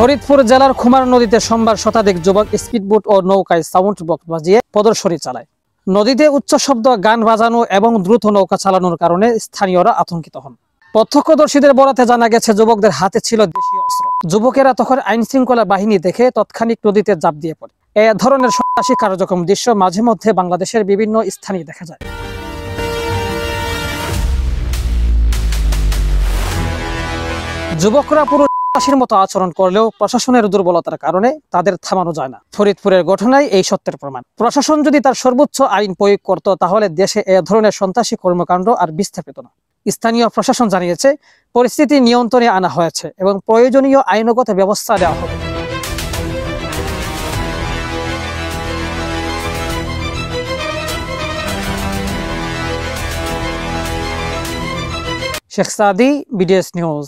ফরিদপুর জেলার খুমার নদীতে সোমবার শতাধিক যুবক স্পিডবোট ও নৌকায় সাউন্ড বক্স বাজিয়ে প্রদর্শনী চালায়। নদীতে উচ্চ শব্দ, গান বাজানো এবং দ্রুত নৌকা চালানোর কারণে স্থানীয়রা আতঙ্কিত হন। প্রত্যক্ষদর্শীদের বরাতে জানা গেছে, যুবকদের হাতে ছিল দেশীয় অস্ত্র। যুবকেরা তখন আইন শৃঙ্খলা বাহিনী দেখে তৎক্ষণিক নদীতে ঝাঁপ দিয়ে পড়ে। এ ধরনের সন্ত্রাসী কার্যক্রম দৃশ্য মাঝে মধ্যে বাংলাদেশের বিভিন্ন স্থানে দেখা যায়। যুবকরা পুরো সন্ত্রাসীর মতো আচরণ করলেও প্রশাসনের দুর্বলতার কারণে তাদের থামানো যায় না। ফরিদপুরের ঘটনায় এই সত্যের প্রমাণ। প্রশাসন যদি তার সর্বোচ্চ আইন প্রয়োগ করত, তাহলে দেশে এ ধরনের সন্ত্রাসী কর্মকাণ্ড আর বিস্তার পেত না। স্থানীয় প্রশাসন জানিয়েছে, পরিস্থিতি নিয়ন্ত্রণে আনা হয়েছে এবং প্রয়োজনীয় আইনগত ব্যবস্থা দেওয়া হবে। শেখ সাদি, বিডিএস নিউজ।